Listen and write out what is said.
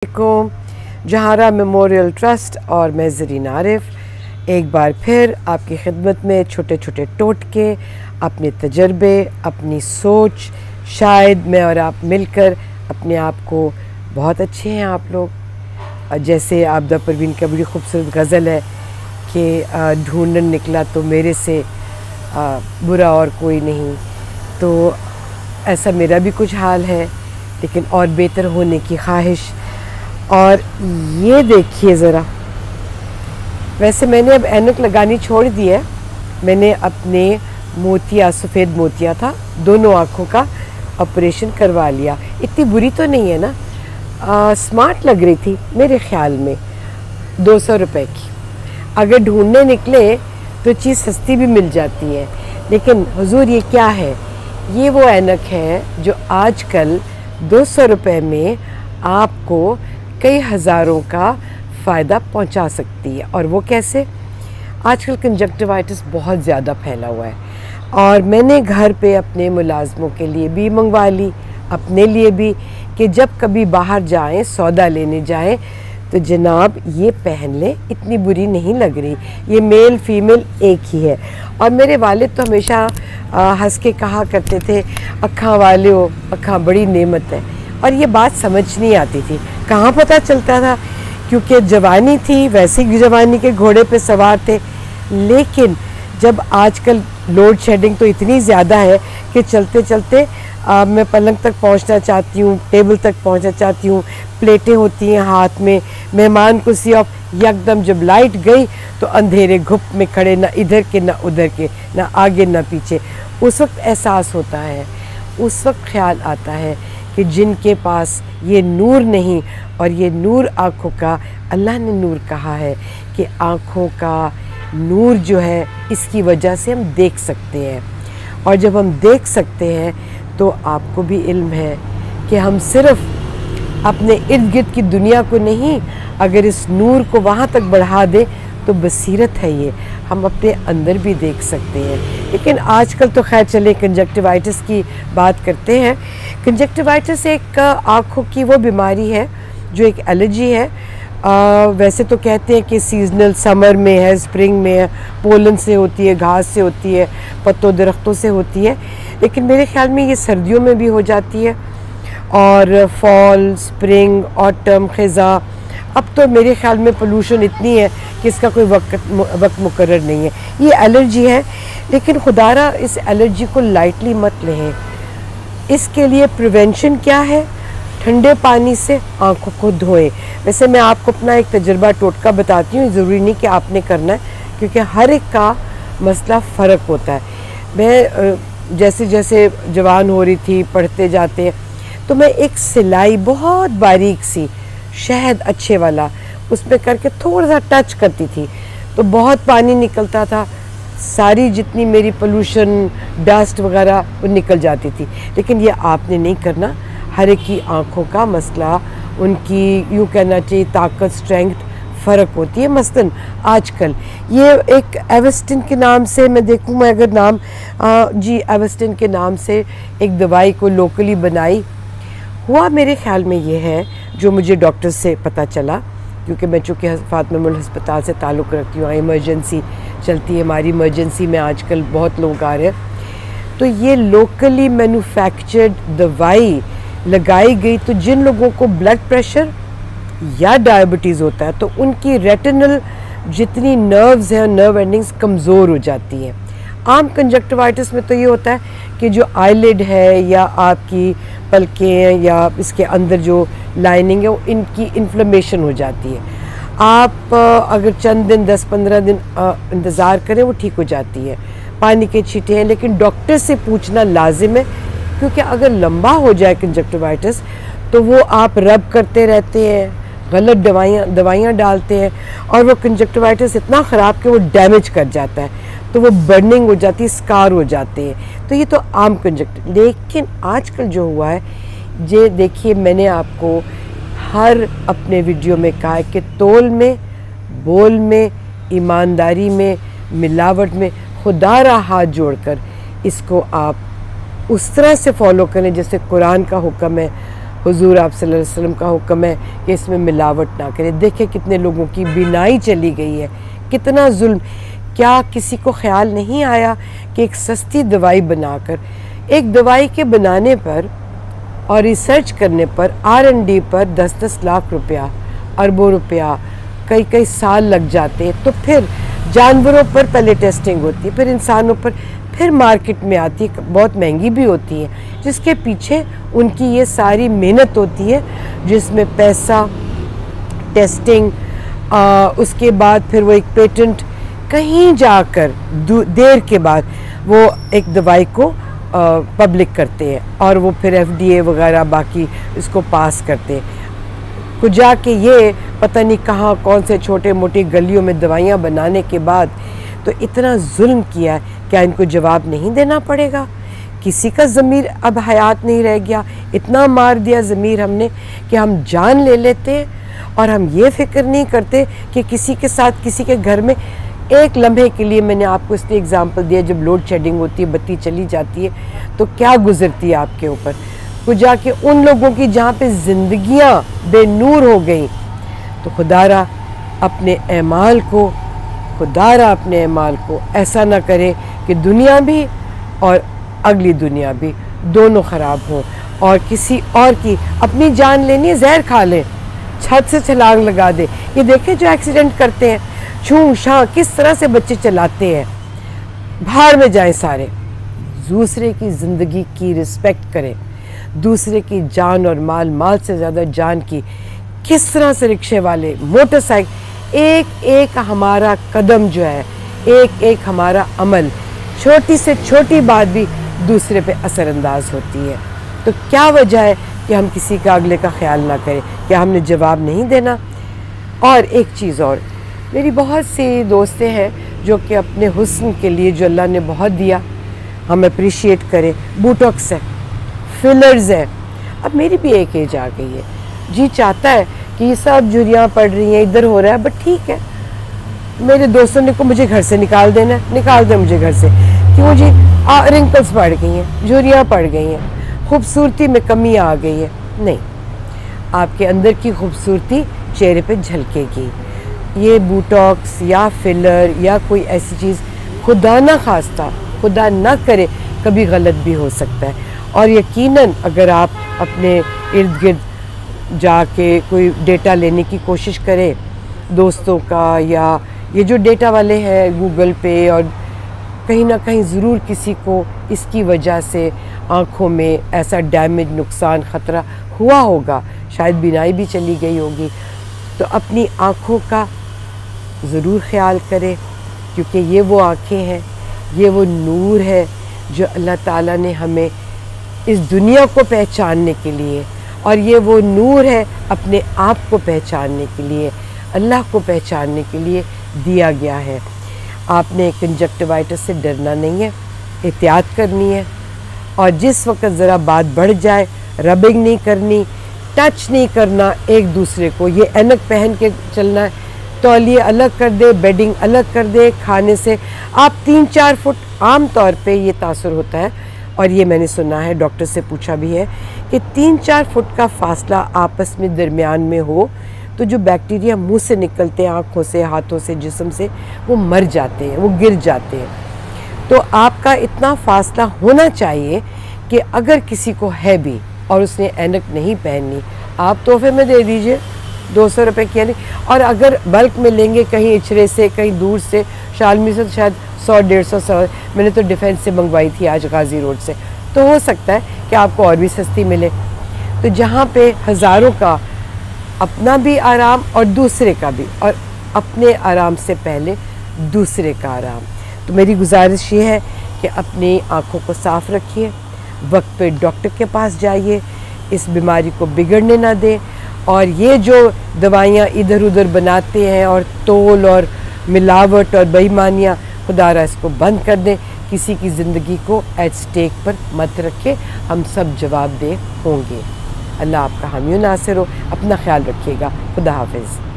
को जहारा memorial trust और मैं ज़रीन आरिफ एक बार फिर आपकी खिदमत में छोटे छोटे टोटके, अपने तजर्बे, अपनी सोच, शायद मैं और आप मिलकर अपने आप को बहुत अच्छे हैं आप लोग। जैसे आबदा परवीन का बड़ी खूबसूरत गज़ल है कि ढूंढन निकला तो मेरे से बुरा और कोई नहीं, तो ऐसा मेरा भी कुछ हाल है, लेकिन और बेहतर होने की ख्वाहिश। और ये देखिए ज़रा, वैसे मैंने अब ऐनक लगानी छोड़ दी है। मैंने अपने मोतिया, सफ़ेद मोतिया था, दोनों आँखों का ऑपरेशन करवा लिया। इतनी बुरी तो नहीं है ना, स्मार्ट लग रही थी मेरे ख़्याल में, 200 रुपए की। अगर ढूंढने निकले तो चीज़ सस्ती भी मिल जाती है, लेकिन हुजूर ये क्या है? ये वो ऐनक है जो आजकल 200 रुपए में आपको कई हज़ारों का फ़ायदा पहुंचा सकती है। और वो कैसे? आजकल कंजक्टिवाइटिस बहुत ज़्यादा फैला हुआ है और मैंने घर पे अपने मुलाजमों के लिए भी मंगवा ली, अपने लिए भी, कि जब कभी बाहर जाएं, सौदा लेने जाएं, तो जनाब ये पहन लें, इतनी बुरी नहीं लग रही। ये मेल फीमेल एक ही है। और मेरे वालिद तो हमेशा हंस के कहा करते थे, अक्खां वाले हो, अक्खां बड़ी नेमत है। और ये बात समझ नहीं आती थी, कहाँ पता चलता था, क्योंकि जवानी थी, वैसे ही जवानी के घोड़े पे सवार थे। लेकिन जब आजकल लोड शेडिंग तो इतनी ज़्यादा है कि चलते चलते मैं पलंग तक पहुंचना चाहती हूँ, टेबल तक पहुंचना चाहती हूँ, प्लेटें होती हैं हाथ में, मेहमान कुर्सी ऑफ, यकदम जब लाइट गई तो अंधेरे घुप में खड़े, ना इधर के ना उधर के, ना आगे ना पीछे। उस वक्त एहसास होता है, उस वक्त ख्याल आता है कि जिनके पास ये नूर नहीं, और ये नूर आँखों का, अल्लाह ने नूर कहा है कि आँखों का नूर जो है इसकी वजह से हम देख सकते हैं। और जब हम देख सकते हैं तो आपको भी इल्म है कि हम सिर्फ़ अपने इर्द गिर्द की दुनिया को नहीं, अगर इस नूर को वहाँ तक बढ़ा दें तो बसीरत है, ये हम अपने अंदर भी देख सकते हैं। लेकिन आजकल तो खैर चले कंजक्टिवाइटिस की बात करते हैं। कंजक्टिवाइटिस एक आँखों की वो बीमारी है जो एक एलर्जी है। वैसे तो कहते हैं कि सीजनल, समर में है, स्प्रिंग में है, पोलन से होती है, घास से होती है, पत्तों दरख्तों से होती है, लेकिन मेरे ख्याल में ये सर्दियों में भी हो जाती है। और फॉल, स्प्रिंग, ऑटम, ख़िज़ा, अब तो मेरे ख्याल में पोल्यूशन इतनी है कि इसका कोई वक्त मुकर्रर नहीं है। ये एलर्जी है, लेकिन खुदारा इस एलर्जी को लाइटली मत लें। इसके लिए प्रिवेंशन क्या है? ठंडे पानी से आँखों को धोएं। वैसे मैं आपको अपना एक तजुर्बा टोटका बताती हूँ, ज़रूरी नहीं कि आपने करना है, क्योंकि हर एक का मसला फ़र्क होता है। मैं जैसे जैसे जवान हो रही थी, पढ़ते जाते हैं, तो मैं एक सिलाई बहुत बारीक सी, शहद अच्छे वाला, उसमें करके थोड़ा सा टच करती थी तो बहुत पानी निकलता था, सारी जितनी मेरी पोल्यूशन, डस्ट वगैरह वो निकल जाती थी। लेकिन ये आपने नहीं करना। हर एक की आँखों का मसला, उनकी यूँ कहना चाहिए ताकत, स्ट्रेंथ फ़र्क होती है। मसलन आजकल ये एक एवेस्टिन के नाम से, मैं देखूँ मैं अगर नाम जी एवेस्टिन के नाम से एक दवाई को लोकली बनाई हुआ, मेरे ख्याल में ये है जो मुझे डॉक्टर से पता चला, क्योंकि मैं चूँकि फातिमा मेमोरियल अस्पताल से ताल्लुक़ रखती हूँ, इमरजेंसी चलती है हमारी, इमरजेंसी में आजकल बहुत लोग आ रहे हैं, तो ये लोकली मैन्युफैक्चर्ड दवाई लगाई गई। तो जिन लोगों को ब्लड प्रेशर या डायबिटीज़ होता है तो उनकी रेटिनल जितनी नर्व्स हैं, नर्व एंडिंग्स कमज़ोर हो जाती हैं। आम कंजक्टिवाइटिस में तो ये होता है कि जो आईलिड है या आपकी पलकें हैं या इसके अंदर जो लाइनिंग है, वो इनकी इन्फ्लेमेशन हो जाती है। आप अगर चंद दिन, 10-15 दिन इंतज़ार करें, वो ठीक हो जाती है। पानी के छींटे हैं, लेकिन डॉक्टर से पूछना लाजिम है, क्योंकि अगर लंबा हो जाए कंजक्टिवाइटिस तो वो आप रब करते रहते हैं, गलत दवाइयाँ डालते हैं, और वो कंजक्टिवाइटिस इतना ख़राब कि वो डैमेज कर जाता है, तो वो बर्निंग हो जाती है, स्कार हो जाते हैं। तो ये तो आम कंजक्टिव। लेकिन आजकल जो हुआ है, ये देखिए, मैंने आपको हर अपने वीडियो में कहा है कि तोल में, बोल में, ईमानदारी में, मिलावट में, खुदारा हाथ जोड़कर इसको आप उस तरह से फॉलो करें जैसे कुरान का हुक्म है। हुजूर आप सल्लल्लाहु अलैहि वसल्लम का हुक्म है कि इसमें मिलावट ना करें। देखें कितने लोगों की बीनाई चली गई है, कितना जुल्म। क्या किसी को ख्याल नहीं आया कि एक सस्ती दवाई बनाकर, एक दवाई के बनाने पर और रिसर्च करने पर, R&D पर 10-10 लाख रुपया, अरबों रुपया, कई कई साल लग जाते हैं। तो फिर जानवरों पर पहले टेस्टिंग होती है, फिर इंसानों पर, फिर मार्केट में आती है, बहुत महंगी भी होती है, जिसके पीछे उनकी ये सारी मेहनत होती है, जिसमें पैसा, टेस्टिंग, उसके बाद फिर वो एक पेटेंट, कहीं जाकर देर के बाद वो एक दवाई को पब्लिक करते हैं और वो फिर FDA वगैरह बाकी इसको पास करते हैं। कुछ जाके ये पता नहीं कहाँ कौन से छोटे मोटी गलियों में दवाइयाँ बनाने के बाद तो इतना जुल्म किया है, क्या इनको जवाब नहीं देना पड़ेगा? किसी का ज़मीर अब हयात नहीं रह गया, इतना मार दिया ज़मीर हमने कि हम जान ले लेते हैं और हम ये फ़िक्र नहीं करते कि किसी के साथ, किसी के घर में एक लम्हे के लिए, मैंने आपको इसलिए एग्जांपल दिया, जब लोड शेडिंग होती है, बत्ती चली जाती है तो क्या गुजरती है आपके ऊपर। कुछ जाके उन लोगों की जहाँ पे ज़िंदगियाँ बेनूर हो गई, तो खुदारा अपने अमाल को ऐसा ना करे कि दुनिया भी और अगली दुनिया भी दोनों ख़राब हों और किसी और की अपनी जान लेनी है, जहर खा लें, छत से छलांग लगा दे। ये देखें जो एक्सीडेंट करते हैं, छू छाँ किस तरह से बच्चे चलाते हैं, भाड़ में जाएं सारे। दूसरे की ज़िंदगी की रिस्पेक्ट करें, दूसरे की जान और माल से ज़्यादा जान की। किस तरह से रिक्शे वाले, मोटरसाइकिल, एक एक हमारा कदम जो है, एक एक हमारा अमल, छोटी से छोटी बात भी दूसरे पे असरअंदाज होती है। तो क्या वजह है कि हम किसी का, अगले का ख्याल ना करें? क्या हमने जवाब नहीं देना? और एक चीज़ और, मेरी बहुत सी दोस्तें हैं जो कि अपने हुस्न के लिए जो अल्लाह ने बहुत दिया, हम अप्रिशिएट करें। बूटॉक्स है, फिलर्स है। अब मेरी भी एक एज आ गई है, जी चाहता है कि ये सब झुर्रियाँ पड़ रही हैं, इधर हो रहा है, बट ठीक है, मेरे दोस्तों ने को मुझे घर से निकाल देना, निकाल दे मुझे घर से, क्यों जी? रिंकल्स पड़ गई हैं, झुर्रियाँ पड़ गई हैं, खूबसूरती में कमी आ गई है। नहीं, आपके अंदर की खूबसूरती चेहरे पे झलकेगी। ये बूटॉक्स या फिलर या कोई ऐसी चीज़, खुदा ना खास्ता, खुदा ना करे, कभी गलत भी हो सकता है। और यकीनन अगर आप अपने इर्द गिर्द जाके कोई डेटा लेने की कोशिश करें दोस्तों का, या ये जो डेटा वाले हैं गूगल पे, और कहीं ना कहीं ज़रूर किसी को इसकी वजह से आँखों में ऐसा डैमेज, नुकसान, ख़तरा हुआ होगा, शायद बीनाई भी चली गई होगी। तो अपनी आँखों का ज़रूर ख्याल करें, क्योंकि ये वो आँखें हैं, ये वो नूर है जो अल्लाह ताला ने हमें इस दुनिया को पहचानने के लिए, और ये वो नूर है अपने आप को पहचानने के लिए, अल्लाह को पहचानने के लिए दिया गया है। आपने कंजक्टिवाइटिस से डरना नहीं है, एहतियात करनी है, और जिस वक्त ज़रा बात बढ़ जाए, रबिंग नहीं करनी, टच नहीं करना एक दूसरे को। ये ऐनक पहन के चलना है, तौलिए अलग कर दे, बेडिंग अलग कर दे, खाने से आप 3-4 फुट, आम तौर पे ये तासुर होता है, और ये मैंने सुना है, डॉक्टर से पूछा भी है कि 3-4 फुट का फासला आपस में दरमियान में हो तो जो बैक्टीरिया मुंह से निकलते हैं, आँखों से, हाथों से, जिस्म से, वो मर जाते हैं, वो गिर जाते हैं। तो आपका इतना फासला होना चाहिए कि अगर किसी को है भी और उसने ऐनक नहीं पहननी, आप तोहफे में दे दीजिए, 200 रुपये की नहीं, और अगर बल्क में लेंगे कहीं इचरे से, कहीं दूर से, शालमी से, तो शायद 100-150, मैंने तो डिफेंस से मंगवाई थी आज गाजी रोड से, तो हो सकता है कि आपको और भी सस्ती मिले। तो जहाँ पे हज़ारों का अपना भी आराम और दूसरे का भी, और अपने आराम से पहले दूसरे का आराम। तो मेरी गुजारिश ये है कि अपनी आँखों को साफ़ रखिए, वक्त पे डॉक्टर के पास जाइए, इस बीमारी को बिगड़ने ना दें, और ये जो दवाइयाँ इधर उधर बनाते हैं और तोल और मिलावट और बेईमानियाँ, खुदारा इसको बंद कर दें। किसी की ज़िंदगी को एट स्टेक पर मत रखें, हम सब जवाबदेह होंगे। अल्लाह आपका हामी नासिर हो। अपना ख्याल रखिएगा। खुदा हाफिज़।